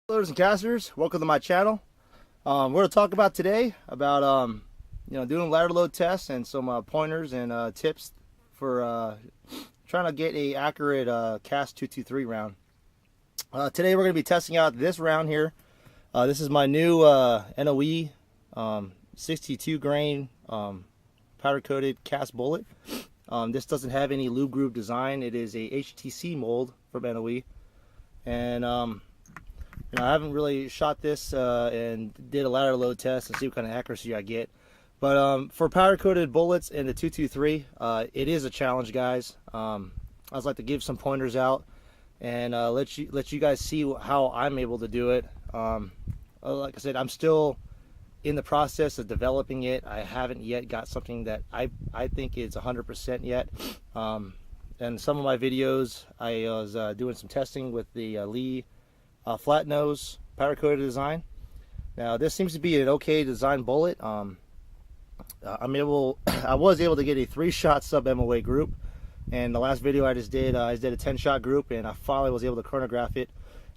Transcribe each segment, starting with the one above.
Loaders and casters, welcome to my channel. We're going to talk about today about doing ladder load tests and some pointers and tips for trying to get a accurate cast 223 round. Today we're going to be testing out this round here. This is my new NOE 62 grain powder coated cast bullet. This doesn't have any lube groove design. It is a HTC mold from NOE, and I haven't really shot this and did a ladder load test and see what kind of accuracy I get. But for powder coated bullets in the 223, it is a challenge, guys. I would like to give some pointers out and let you guys see how I'm able to do it. Like I said, I'm still in the process of developing it. I haven't yet got something that I think is 100% yet. And some of my videos, I was doing some testing with the Lee flat nose powder coated design. Now this seems to be an okay design bullet. I was able to get a 3-shot sub MOA group, and the last video I did a 10-shot group, and I finally was able to chronograph it,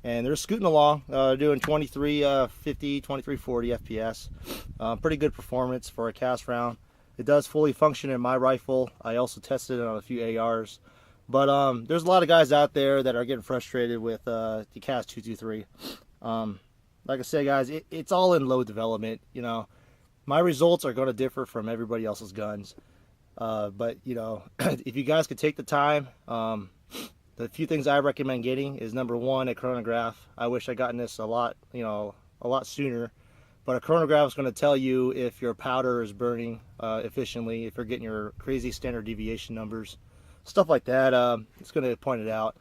and they're scooting along, doing 2350 2340 FPS. Pretty good performance for a cast round. It does fully function in my rifle. I also tested it on a few ARs. But there's a lot of guys out there that are getting frustrated with the cast 223. Like I said, guys, it's all in load development. My results are going to differ from everybody else's guns. But if you guys could take the time, the few things I recommend getting is, number one, a chronograph. I wish I gotten this a lot sooner. But a chronograph is going to tell you if your powder is burning efficiently, if you're getting your crazy standard deviation numbers. Stuff like that. It's going to point it out.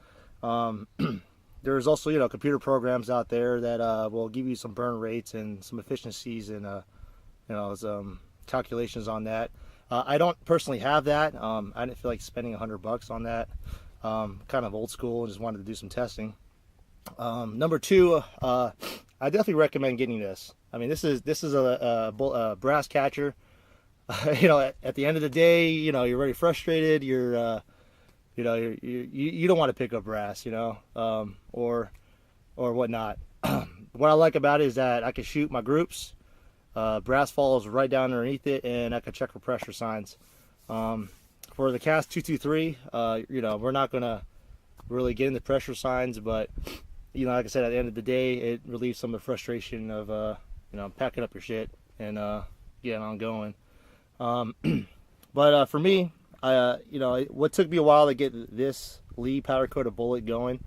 There's also computer programs out there that will give you some burn rates and some efficiencies and some calculations on that. I don't personally have that. I didn't feel like spending $100 on that. Kind of old school, just wanted to do some testing. Number two, I definitely recommend getting this. I mean, this is a brass catcher. At the end of the day, you're already frustrated. You don't want to pick up brass, or whatnot. What I like about it is that I can shoot my groups. Brass falls right down underneath it, and I can check for pressure signs. For the cast 223, we're not gonna really get into pressure signs, but like I said, at the end of the day, it relieves some of the frustration of packing up your shit and getting on going. But for me, what took me a while to get this Lee powder coated bullet going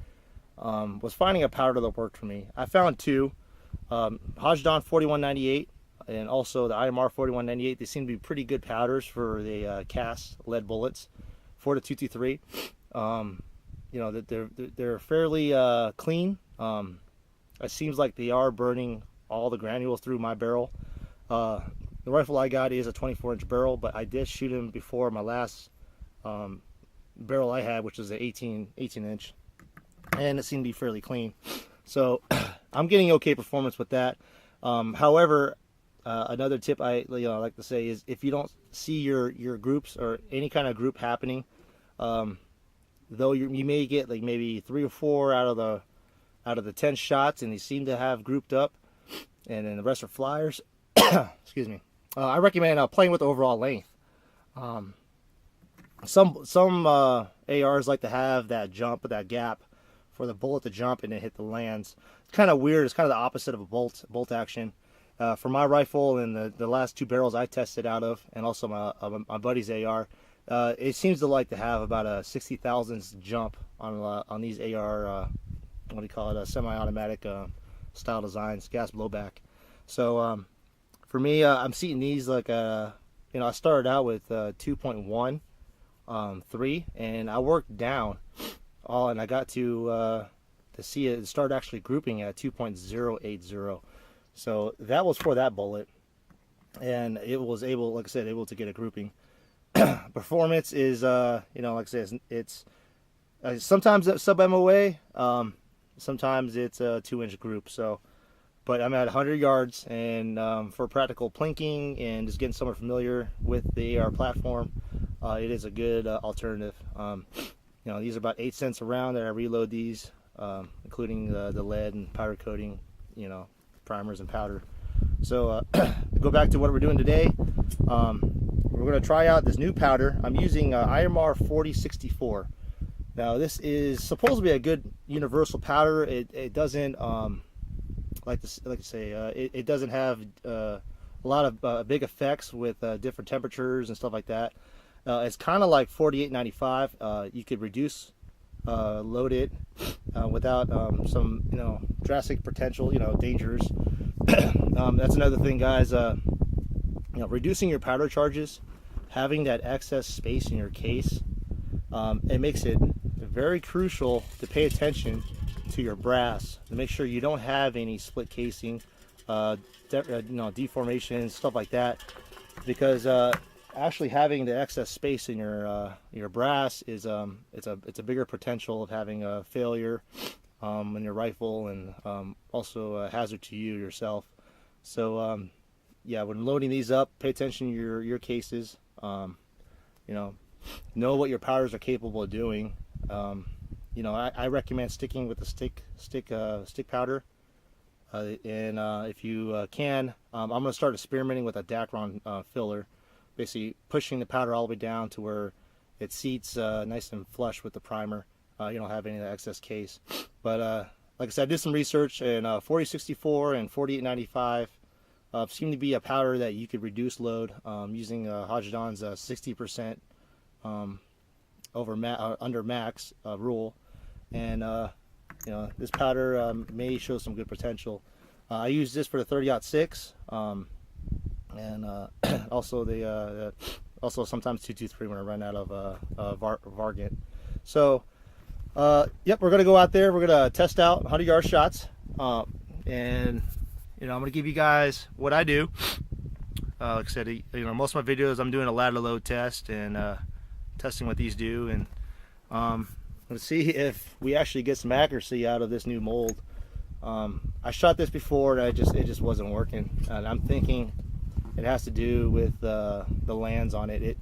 was finding a powder that worked for me. I found two, Hodgdon 4198 and also the IMR4064. They seem to be pretty good powders for the cast lead bullets for the 223. They're fairly clean. It seems like they are burning all the granules through my barrel. The rifle I got is a 24-inch barrel, but I did shoot him before my last barrel I had, which was an 18-inch, and it seemed to be fairly clean. So I'm getting okay performance with that. However, another tip I like to say is, if you don't see your groups or any kind of group happening, though you may get like maybe 3 or 4 out of the 10 shots, and they seem to have grouped up, and then the rest are flyers. Excuse me. I recommend playing with the overall length. Some ARs like to have that jump, that gap for the bullet to jump and then hit the lands. It's kind of weird. It's kind of the opposite of a bolt action. For my rifle and the last 2 barrels I tested out of, and also my buddy's AR, it seems to like to have about a 60 thousandths jump on these AR, what do you call it, semi-automatic style designs, gas blowback. So for me, I'm seeing these like I started out with 2.1, 3, and I worked down and I got to see it start actually grouping at 2.080. So that was for that bullet, and it was able, like I said, able to get a grouping. Performance is like I said, it's sometimes sub MOA, sometimes it's a 2-inch group. So but I'm at 100 yards, and for practical plinking and just getting someone familiar with the AR platform, it is a good alternative. These are about 8 cents a round that I reload these, including the lead and powder coating primers and powder. So go back to what we're doing today. We're going to try out this new powder. I'm using IMR4064. Now this is supposed to be a good universal powder. It doesn't it doesn't have a lot of big effects with different temperatures and stuff like that. It's kind of like 4895. You could reduce, load it without some drastic potential dangers. That's another thing, guys. Reducing your powder charges, having that excess space in your case, it makes it very crucial to pay attention to your brass to make sure you don't have any split casing, deformation, stuff like that, because actually having the excess space in your brass is it's a bigger potential of having a failure in your rifle, and also a hazard to you yourself. So yeah, when loading these up, pay attention to your cases. Know what your powders are capable of doing. I recommend sticking with the stick powder, and if you can, I'm going to start experimenting with a Dacron filler, basically pushing the powder all the way down to where it seats nice and flush with the primer. You don't have any of the excess case. But like I said, I did some research, and 4064 and 4895 seem to be a powder that you could reduce load using Hodgdon's 60% under max rule, and this powder may show some good potential. I use this for the 30-06, and also sometimes 223 when I run out of Vargant. So yep, we're gonna go out there. We're gonna test out 100-yard shots, and I'm gonna give you guys what I do. Like I said, most of my videos I'm doing a ladder load test and testing what these do, and let's see if we actually get some accuracy out of this new mold. I shot this before and it just wasn't working, and I'm thinking it has to do with the lands on it. It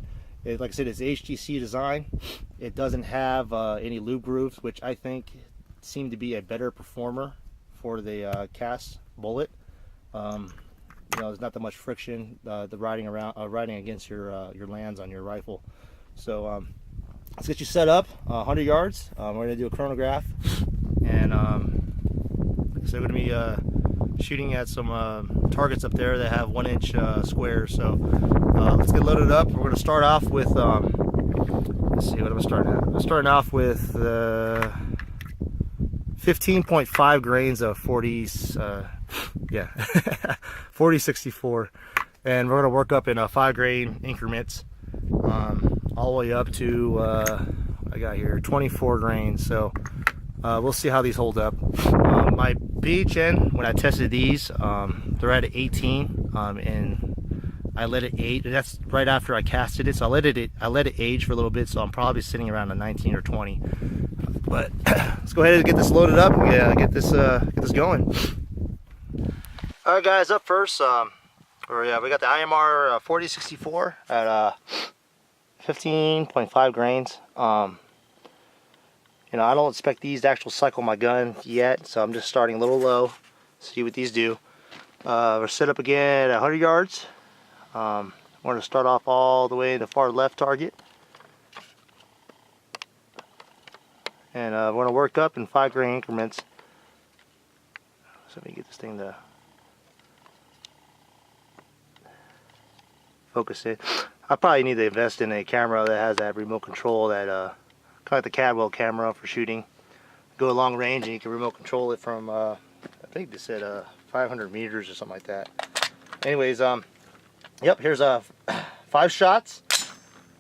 like I said, it's HTC design. It doesn't have any loop grooves, which I think seem to be a better performer for the cast bullet. There's not that much friction, the riding against your lands on your rifle. So let's get you set up, 100 yards. We're going to do a chronograph, and so we're going to be shooting at some targets up there that have 1-inch squares. So let's get loaded up. We're going to start off with, let's see, what am I starting at? I'm starting off with 15.5 grains of 4064, and we're going to work up in 5 grain increments, all the way up to I got here 24 grains. So we'll see how these hold up. My BHN, when I tested these, they're at 18, and I let it age. That's right after I casted it, so I let it age for a little bit. So I'm probably sitting around a 19 or 20. But let's go ahead and get this loaded up. Yeah, get this going. All right, guys. Up first, we got the IMR 4064 at 15.5 grains. I don't expect these to actually cycle my gun yet, so I'm just starting a little low. See what these do. We're set up again at 100 yards. We're going to start off all the way in the far left target, and we're going to work up in 5 grain increments. So let me get this thing to focus it. I probably need to invest in a camera that has that remote control, that kind of like the Cadwell camera for shooting. Go a long range and you can remote control it from I think they said 500 meters or something like that. Anyways, yep, here's 5 shots.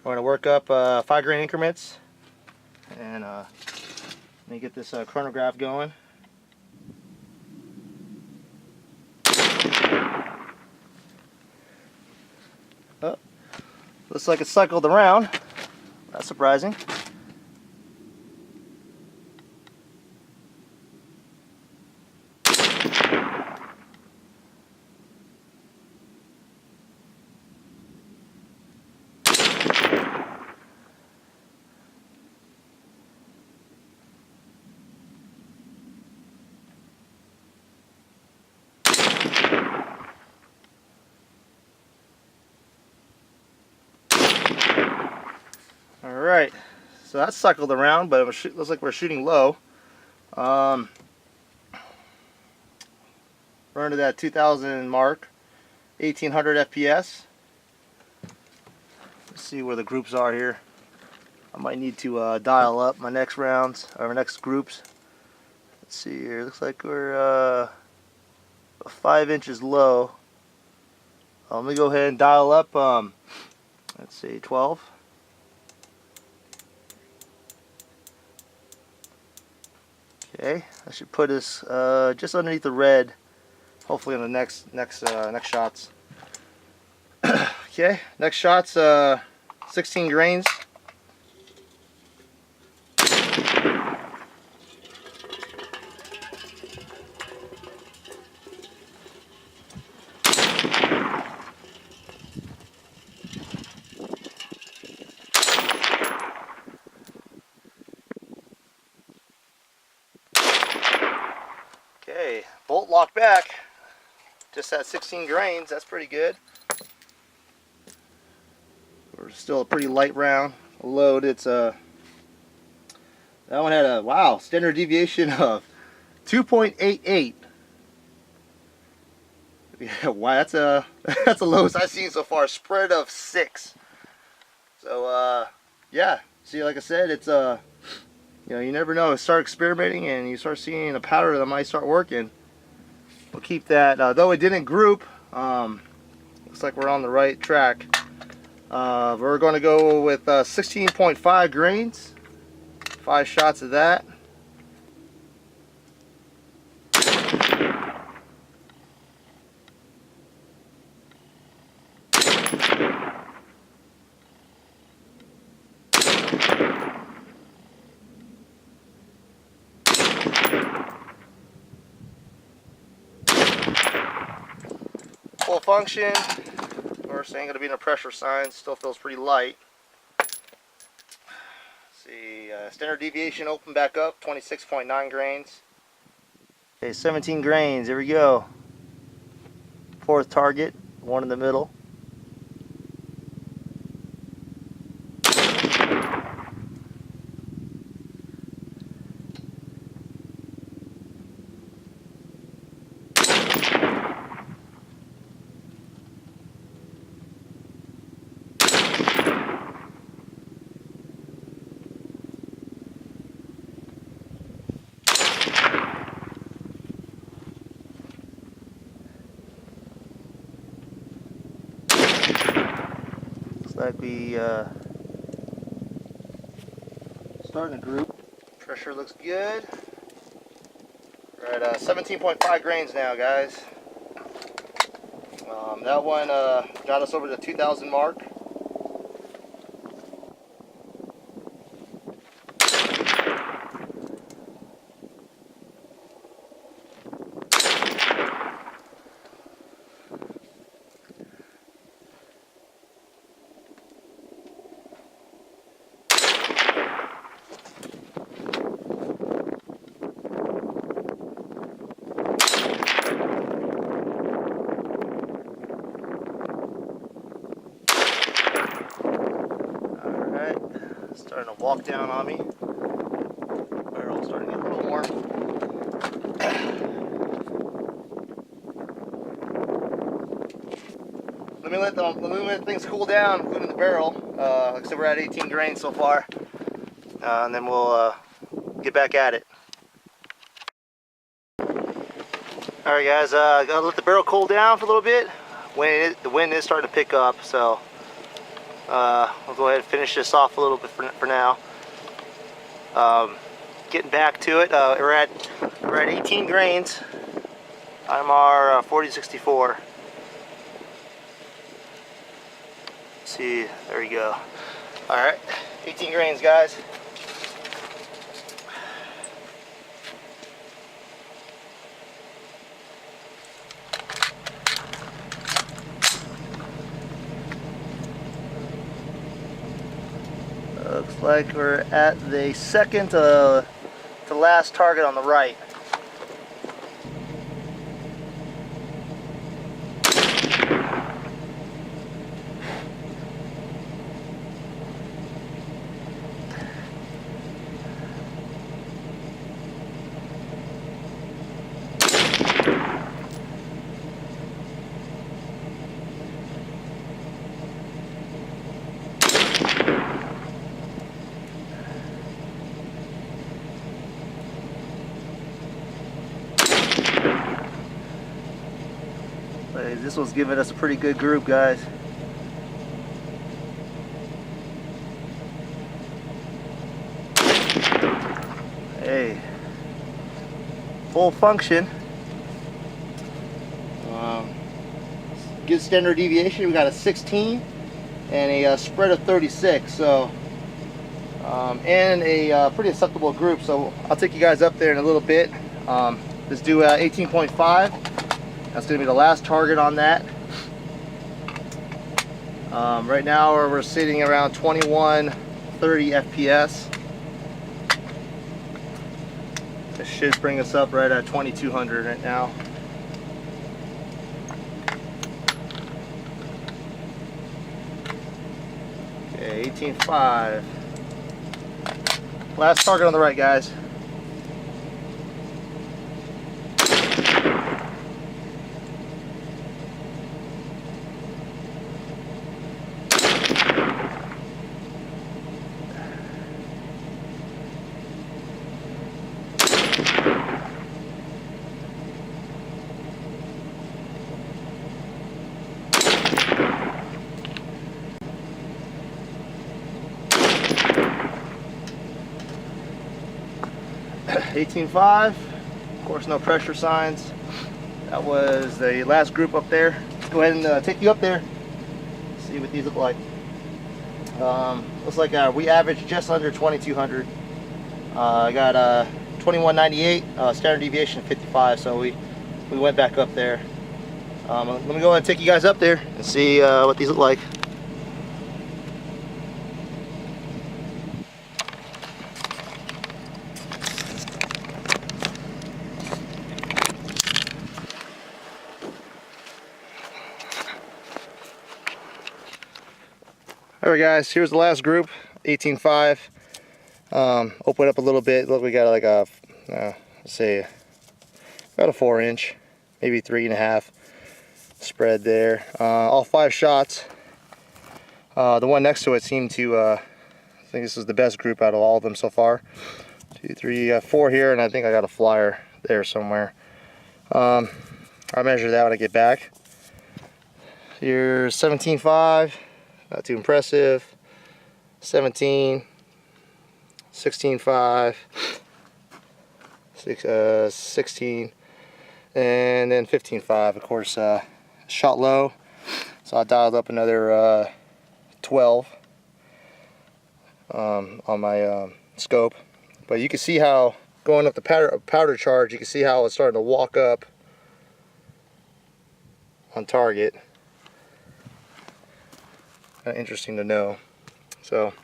We're gonna work up 5 grain increments, and let me get this chronograph going. Oh, looks like it cycled around. That's surprising. Alright, so that's cycled around, but it looks like we're shooting low. We're under that 2000 mark, 1800 FPS. Let's see where the groups are here. I might need to dial up my next rounds, or my next groups. Let's see here, looks like we're 5 inches low. Let me go ahead and dial up, let's see, 12. Okay, that should put us just underneath the red, hopefully on the next shots. Okay, next shots, 16 grains. Okay, bolt locked back, just at 16 grains, that's pretty good. We're still a pretty light round load. It's that one had a, wow, standard deviation of 2.88. Yeah, wow, that's the lowest I've seen so far. Spread of 6. So yeah, see, like I said, it's you know, you never know. Start experimenting and you start seeing a pattern that might start working. We'll keep that, though it didn't group. Looks like we're on the right track. We're going to go with 16.5 grains. 5 shots of that. Full function. Of course, ain't going to be no pressure sign. Still feels pretty light. Let's see, standard deviation open back up, 26.9 grains. Okay, 17 grains. Here we go. 4th target, 1 in the middle. Like we starting a group. Pressure looks good. We're at 17.5 grains now, guys. That one got us over the 2000 mark. Starting to walk down on me. Barrel's starting to get a little warm. Let me let things cool down, including the barrel. Like I said, we're at 18 grains so far, and then we'll get back at it. All right, guys, gotta let the barrel cool down for a little bit. The wind is starting to pick up, so we'll go ahead and finish this off a little bit for now. Getting back to it, we're at 18 grains. IMR4064. See, there we go. All right, 18 grains, guys. Looks like we're at the second to last target on the right. This one's giving us a pretty good group, guys. Hey, full function. Good standard deviation. We got a 16 and a spread of 36. So, and a pretty acceptable group. So I'll take you guys up there in a little bit. Let's do 18.5. That's going to be the last target on that. Right now we're sitting around 2130 FPS. This should bring us up right at 2200 right now. Okay, 18.5. Last target on the right, guys. $18.5. Of course, no pressure signs. That was the last group up there. Let's go ahead and take you up there. See what these look like. Looks like we averaged just under 2200. I got 2198, standard deviation 55. So we went back up there. Let me go ahead and take you guys up there and see what these look like. Alright guys, here's the last group, 18.5. Open up a little bit. Look, we got like a, let's say, about a 4-inch, maybe 3.5 spread there. All 5 shots. The one next to it seemed to, I think this is the best group out of all of them so far. 2, 3, 4 here, and I think I got a flyer there somewhere. I'll measure that when I get back. Here's 17.5. Not too impressive. 17, 16.5, 16, and then 15.5. Of course, shot low, so I dialed up another 12 on my scope. But you can see how going up the powder charge, you can see how it's starting to walk up on target. Kind of interesting to know. So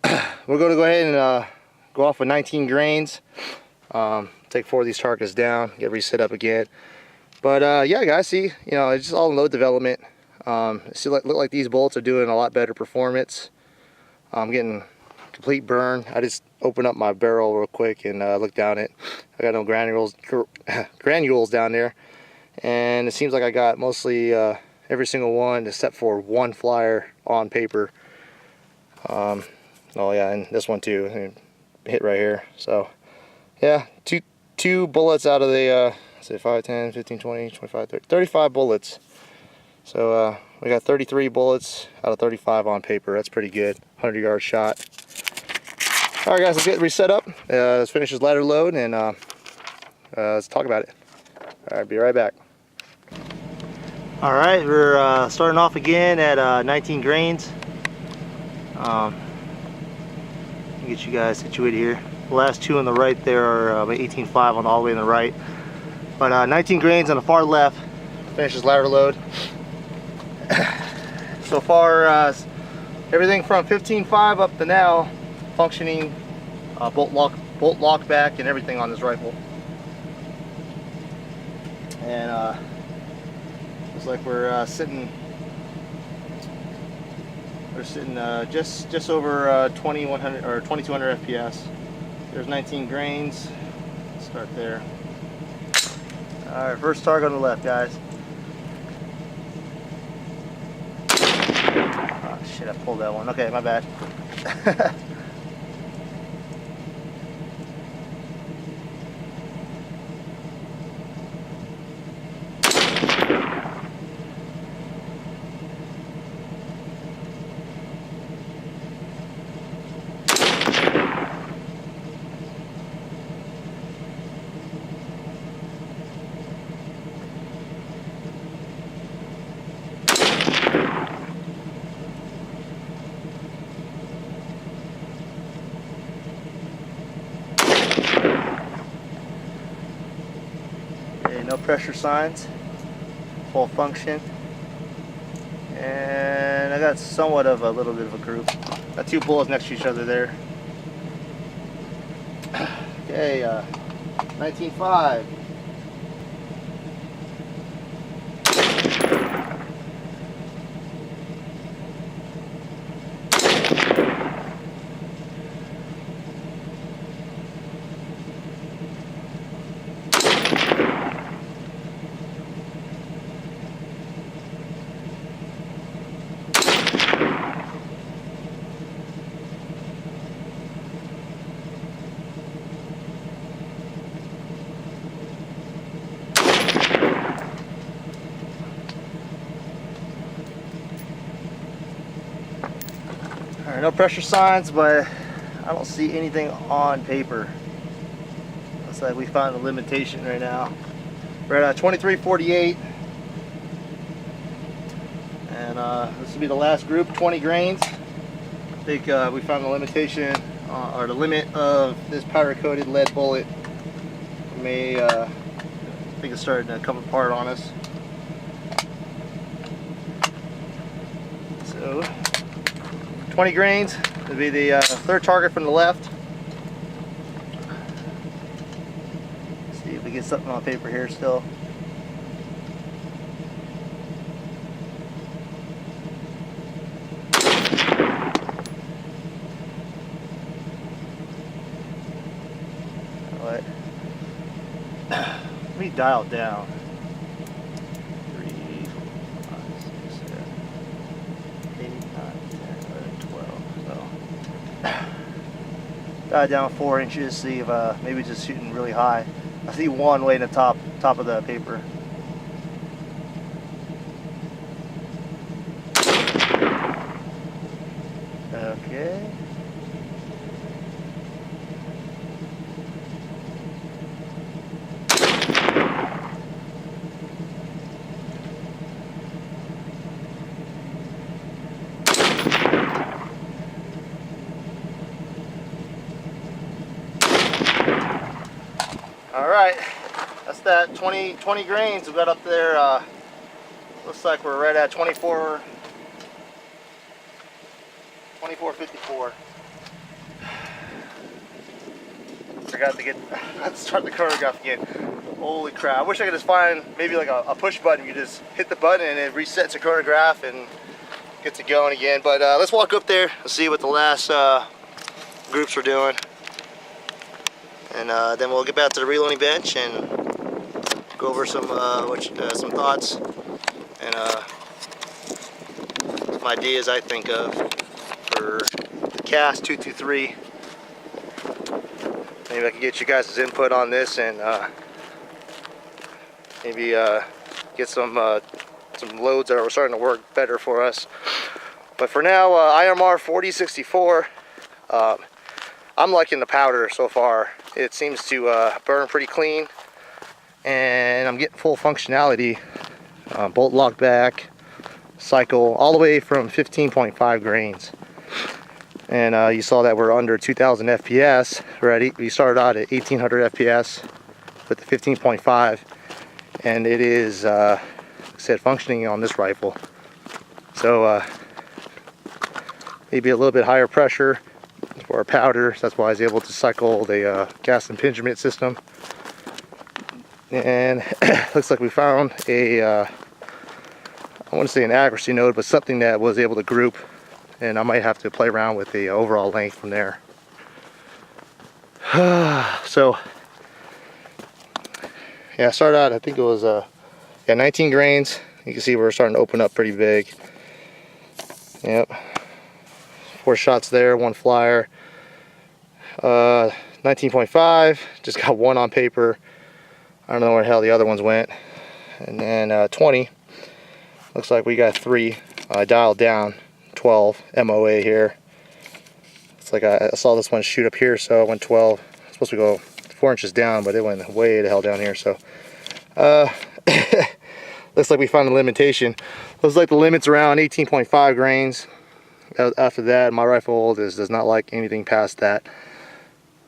we're going to go ahead and go off with 19 grains. Take 4 of these targets down, get reset up again. But yeah, guys, see, you know, it's just all load development. See, look like these bolts are doing a lot better performance. I'm getting complete burn. I just opened up my barrel real quick and looked down it. I got no granules down there, and it seems like I got mostly every single one except for one flyer on paper. Oh yeah, and this one too, hit right here. So yeah, two bullets out of the say 5, 10, 15, 20, 25, 30, 35 bullets. So we got 33 bullets out of 35 on paper. That's pretty good. 100-yard shot. All right, guys, let's get reset up. Let's finish this ladder load and let's talk about it. All right, be right back. All right, we're starting off again at 19 grains. Get you guys situated here. The last 2 on the right there are 18.5 on all the way on the right. But 19 grains on the far left. Finish this ladder load. So far, everything from 15.5 up to now, functioning bolt lock back and everything on this rifle. And looks like we're sitting just over 2100 or 2200 FPS. There's 19 grains. Let's start there. All right, first target on the left, guys. Oh shit, I pulled that one. Okay, my bad. no pressure signs, full function, and I got somewhat of a little bit of a group. Got two bullets next to each other there. Okay, 19.5. Alright, no pressure signs, but I don't see anything on paper. Looks like we found a limitation right now. We're at 2348, and this will be the last group, 20 grains. I think we found the limitation, or the limit of this powder-coated lead bullet. I think it's starting to come apart on us. So 20 grains would be the third target from the left. Let's see if we get something on paper here still. All right. Let me dial it down. 3, 4, 5, 6, 7, 8, 9, 10, 11, 12. So dial it down 4 inches. See if maybe just shooting really high. I see one way in the top of the paper. Okay. All right, that's that 20 grains we got up there. Looks like we're right at 2454. Forgot to let's start the chronograph again. Holy crap, I wish I could just find maybe like a push button. You just hit the button and it resets the chronograph and gets it going again. But let's walk up there and see what the last groups are doing. And then we'll get back to the reloading bench and go over some thoughts and some ideas I think of for the cast 223. Maybe I can get you guys' input on this and maybe get some loads that are starting to work better for us. But for now, IMR4064. I'm liking the powder so far. It seems to burn pretty clean, and I'm getting full functionality. Bolt lock back, cycle, all the way from 15.5 grains. And you saw that we're under 2,000 FPS already. We started out at 1,800 FPS with the 15.5, and it is, like I said, functioning on this rifle. So maybe a little bit higher pressure for our powder. So that's why I was able to cycle the gas impingement system. And looks like we found a I want to say an accuracy node, but something that was able to group, and I might have to play around with the overall length from there. So yeah, I started out, I think it was 19 grains. You can see we're starting to open up pretty big. Yep, 4 shots there, 1 flyer. 19.5, just got 1 on paper. I don't know where the hell the other ones went. And then 20, looks like we got 3. Dialed down 12 MOA here. It's like I saw this one shoot up here, so I went 12. It's supposed to go 4 inches down, but it went way the hell down here. So looks like we found a limitation. Looks like the limit's around 18.5 grains. After that, my rifle does not like anything past that.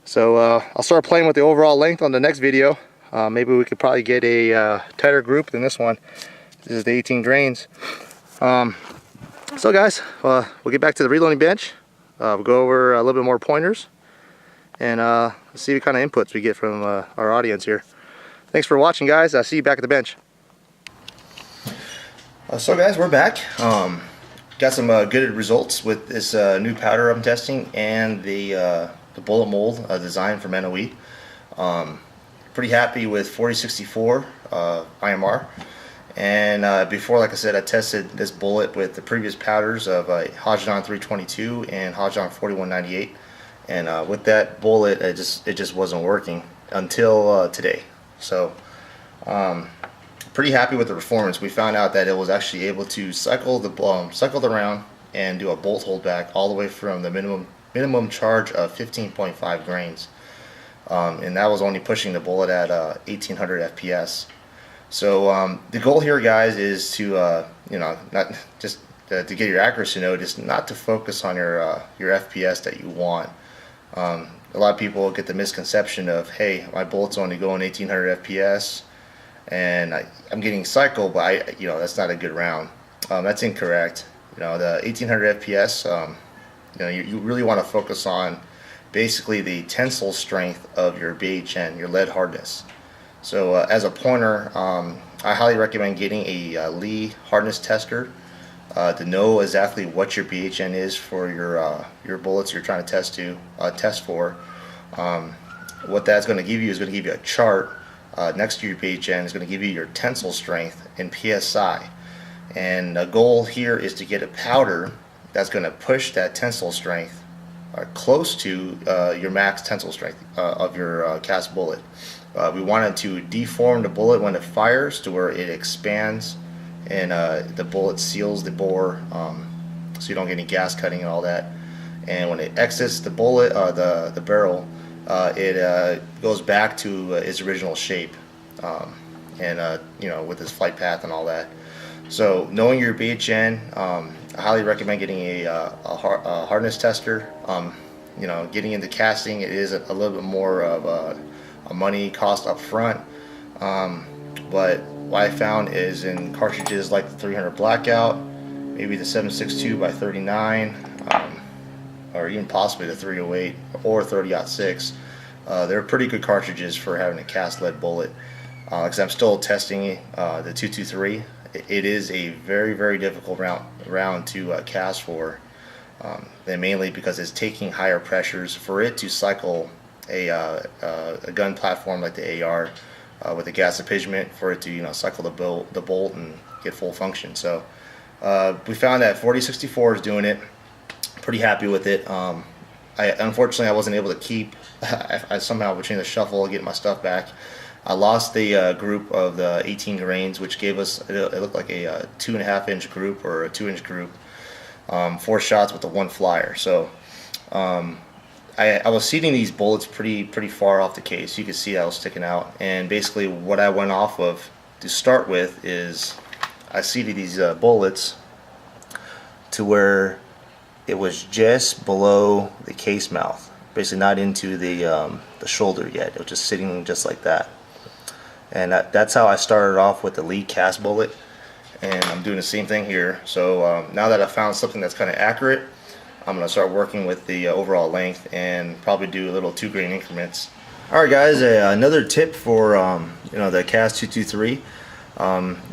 So I'll start playing with the overall length on the next video. maybe we could probably get a tighter group than this one. This is the 18 grains. So guys, we'll get back to the reloading bench. We'll go over a little bit more pointers and see what kind of inputs we get from our audience here. Thanks for watching, guys. I'll see you back at the bench. So guys, we're back. Got some good results with this new powder I'm testing and the bullet mold design from NOE. Pretty happy with 4064 IMR. And before, like I said, I tested this bullet with the previous powders of Hodgdon 322 and Hodgdon 4198. And with that bullet, it just wasn't working until today. So pretty happy with the performance. We found out that it was actually able to cycle the round and do a bolt holdback all the way from the minimum charge of 15.5 grains, and that was only pushing the bullet at 1800 FPS. So the goal here, guys, is to not just to get your accuracy node, is not to focus on your FPS that you want. A lot of people get the misconception of, hey, my bullet's only going 1800 FPS and I'm getting cycle, but that's not a good round. That's incorrect. The 1800 FPS, you really want to focus on basically the tensile strength of your BHN, your lead hardness. So as a pointer, I highly recommend getting a Lee hardness tester to know exactly what your BHN is for your bullets you're trying to test for. What that's going to give you is going to give you a chart next to your BHN. Is going to give you your tensile strength in PSI, and the goal here is to get a powder that's going to push that tensile strength close to your max tensile strength of your cast bullet. We wanted to deform the bullet when it fires to where it expands and the bullet seals the bore, so you don't get any gas cutting and all that. And when it exits the bullet, the barrel, it goes back to its original shape, and with its flight path and all that. So knowing your BHN, I highly recommend getting a hardness tester. Getting into casting, it is a little bit more of a money cost up front, but what I found is in cartridges like the 300 Blackout, maybe the 7.62 by 39, or even possibly the 308 or 30-06, they're pretty good cartridges for having a cast lead bullet. Because I'm still testing the 223. It is a very, very difficult round to cast for, and mainly because it's taking higher pressures for it to cycle a gun platform like the AR with the gas impingement, for it to cycle the bolt and get full function. So we found that 4064 is doing it. Pretty happy with it. Unfortunately, I wasn't able to keep. I somehow, between the shuffle, getting my stuff back, I lost the group of the 18 grains, which gave us, it looked like a 2.5 inch group or a 2 inch group, 4 shots with the 1 flyer. So I was seating these bullets pretty far off the case. You could see I was sticking out, and basically what I went off of to start with is I seated these bullets to where it was just below the case mouth, basically not into the shoulder yet. It was just sitting just like that. And that's how I started off with the Lee cast bullet, and I'm doing the same thing here. So now that I found something that's kind of accurate, I'm going to start working with the overall length and probably do a little 2 grain increments. Alright guys, another tip for the cast 223.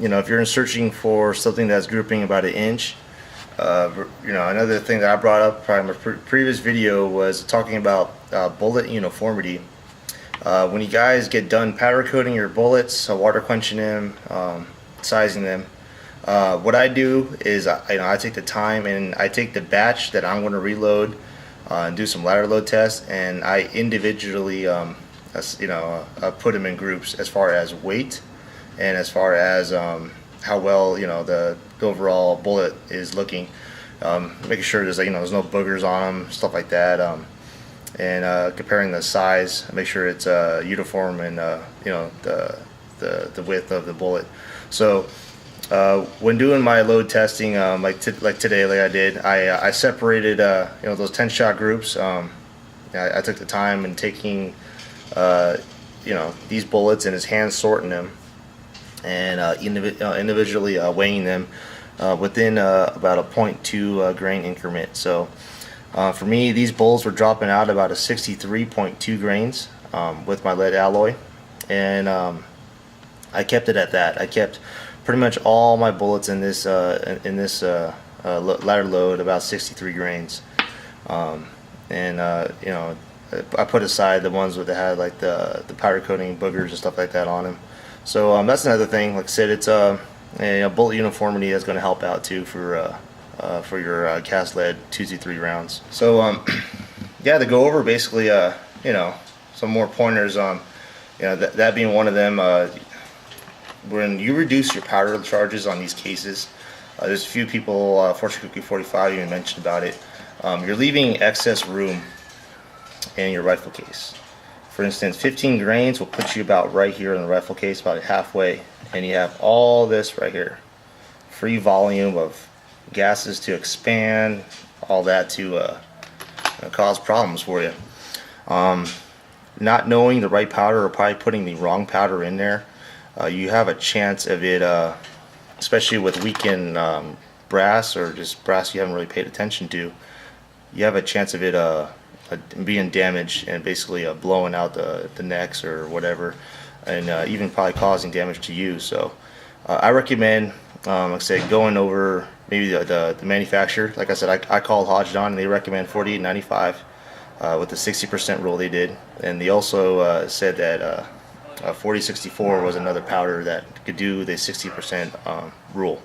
If you're searching for something that's grouping about 1 inch, another thing that I brought up probably in my previous video was talking about bullet uniformity. When you guys get done powder coating your bullets, water quenching them, sizing them, what I do is I take the time and I take the batch that I'm going to reload and do some ladder load tests, and I individually put them in groups as far as weight and as far as how well the overall bullet is looking, making sure there's there's no boogers on them, stuff like that, and comparing the size, make sure it's uniform and the width of the bullet. So when doing my load testing, like today, like I did, I separated those 10 shot groups. I took the time and taking these bullets in his hand, sorting them, and individually weighing them within about a 0.2 grain increment. So for me, these bullets were dropping out about a 63.2 grains with my lead alloy, and I kept it at that. I kept pretty much all my bullets in this ladder load about 63 grains, and I put aside the ones that had like the powder coating boogers and stuff like that on them. So that's another thing. Like I said, it's a bullet uniformity that's going to help out too for your cast lead 223 rounds. So yeah, to go over basically some more pointers on that being one of them. When you reduce your powder charges on these cases, there's a few people, Fortune Cookie 45 even mentioned about it. You're leaving excess room in your rifle case. For instance, 15 grains will put you about right here in the rifle case, about halfway, and you have all this right here, free volume of gases to expand, all that to cause problems for you. Not knowing the right powder, or probably putting the wrong powder in there, you have a chance of it, especially with weakened brass, or just brass you haven't really paid attention to, you have a chance of it being damaged and basically blowing out the necks or whatever, and even probably causing damage to you. So I recommend, like I said, going over maybe the manufacturer. Like I said, I called Hodgdon and they recommend 48.95 with the 60% rule they did, and they also said that 4064 was another powder that could do the 60% rule.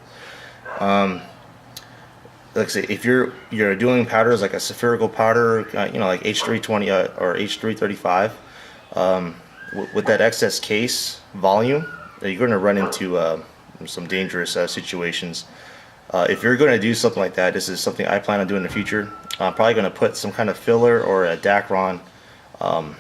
Like I say, if you're doing powders like a spherical powder, like H320 or H335, with that excess case volume, you're going to run into some dangerous situations. If you're going to do something like that, this is something I plan on doing in the future. I'm probably going to put some kind of filler or a Dacron, I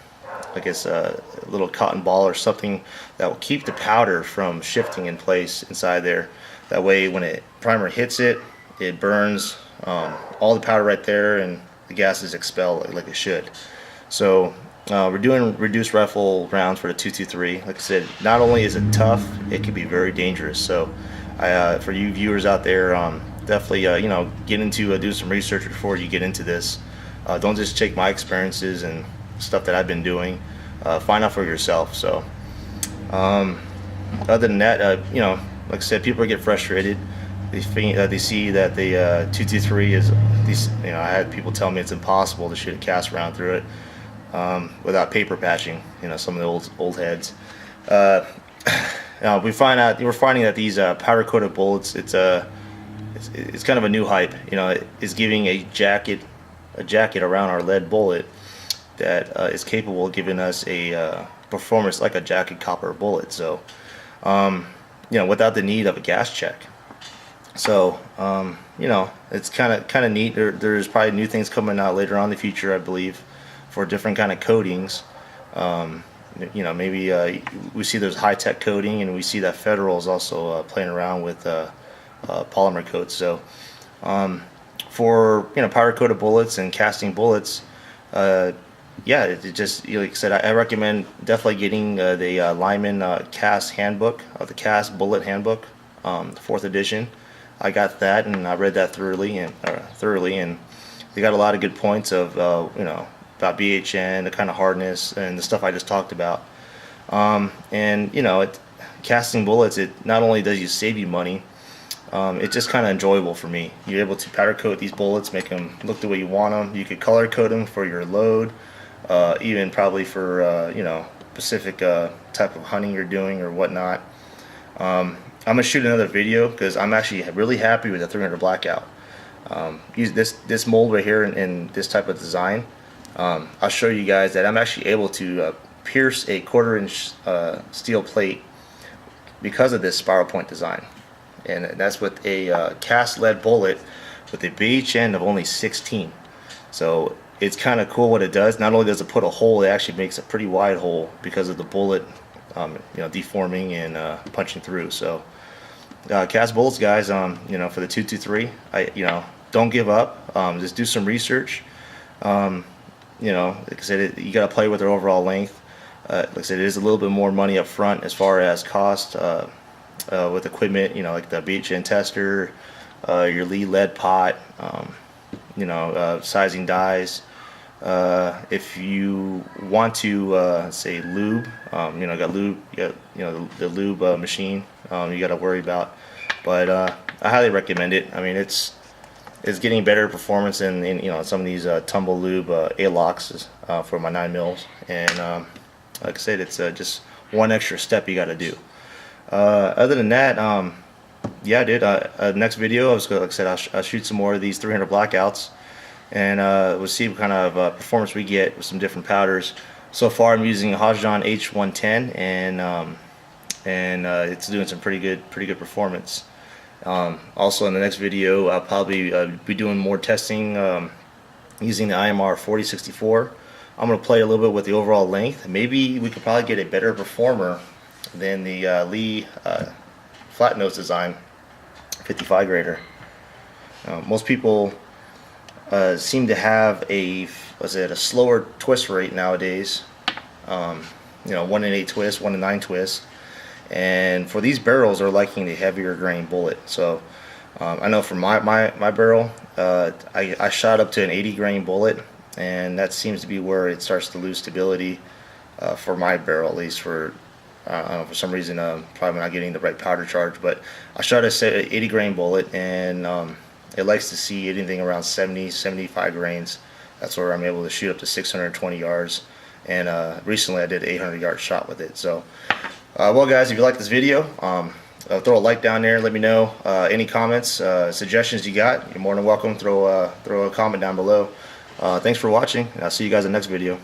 guess a little cotton ball or something that will keep the powder from shifting in place inside there. That way when a primer hits it, it burns all the powder right there, and the gases expel like it should. So we're doing reduced rifle rounds for the 223. Like I said, not only is it tough, it can be very dangerous. So for you viewers out there, definitely get into do some research before you get into this. Don't just take my experiences and stuff that I've been doing. Find out for yourself. So other than that, like I said, people get frustrated. They see that the 223 is these. I had people tell me it's impossible to shoot a cast round through it without paper patching. Some of the old heads. We're finding that these powder coated bullets, it's kind of a new hype. It's giving a jacket around our lead bullet that is capable of giving us a performance like a jacket copper bullet. So without the need of a gas check. So it's kind of neat. There's probably new things coming out later on in the future, I believe, for different kind of coatings. Maybe we see there's high-tech coating, and we see that Federal is also playing around with polymer coats. So for powder coated bullets and casting bullets, yeah, it just, like I said, I recommend definitely getting the Lyman cast handbook, or the cast bullet handbook, the 4th edition. I got that, and I read that thoroughly, and they got a lot of good points of about BHN, the kind of hardness, and the stuff I just talked about. Casting bullets, it not only does you save you money, it's just kind of enjoyable for me. You're able to powder coat these bullets, make them look the way you want them. You could color code them for your load, even probably for specific type of hunting you're doing or whatnot. I'm gonna shoot another video because I'm actually really happy with the 300 blackout. Use this mold right here in this type of design. I'll show you guys that I'm actually able to pierce a 1/4 inch steel plate because of this spiral point design, and that's with a cast lead bullet with a BHN of only 16. So it's kind of cool what it does. Not only does it put a hole, it actually makes a pretty wide hole because of the bullet deforming and punching through. So cast bullets, guys, for the 223, don't give up. Just do some research. Like I said, you got to play with their overall length. Like I said, it is a little bit more money up front as far as cost with equipment, you know, like the BHN tester, your lead pot, sizing dies. If you want to say lube, got lube, you got the lube machine you got to worry about. But I highly recommend it. I mean, it's getting better performance in some of these tumble lube A-locks for my 9mm, and like I said, it's just one extra step you got to do. Other than that, yeah, dude. Next video, like I said, I'll shoot some more of these 300 blackouts, and we'll see what kind of performance we get with some different powders. So far, I'm using a Hodgdon H110, and it's doing some pretty good performance. Also, in the next video, I'll probably be doing more testing using the IMR4064. I'm going to play a little bit with the overall length. Maybe we could probably get a better performer than the Lee flat nose design 55 grader. Most people seem to have a slower twist rate nowadays. 1 in 8 twist, 1 in 9 twist, and for these barrels they're liking the heavier grain bullet. So I know for my barrel, I shot up to an 80 grain bullet, and that seems to be where it starts to lose stability for my barrel, at least. For I don't know, for some reason probably not getting the right powder charge, but I shot a 80 grain bullet, and it likes to see anything around 70-75 grains. That's where I'm able to shoot up to 620 yards, and recently I did an 800 yard shot with it. So well guys, if you like this video, throw a like down there, let me know any comments, suggestions you got. You're more than welcome. Throw a comment down below. Thanks for watching, and I'll see you guys in the next video.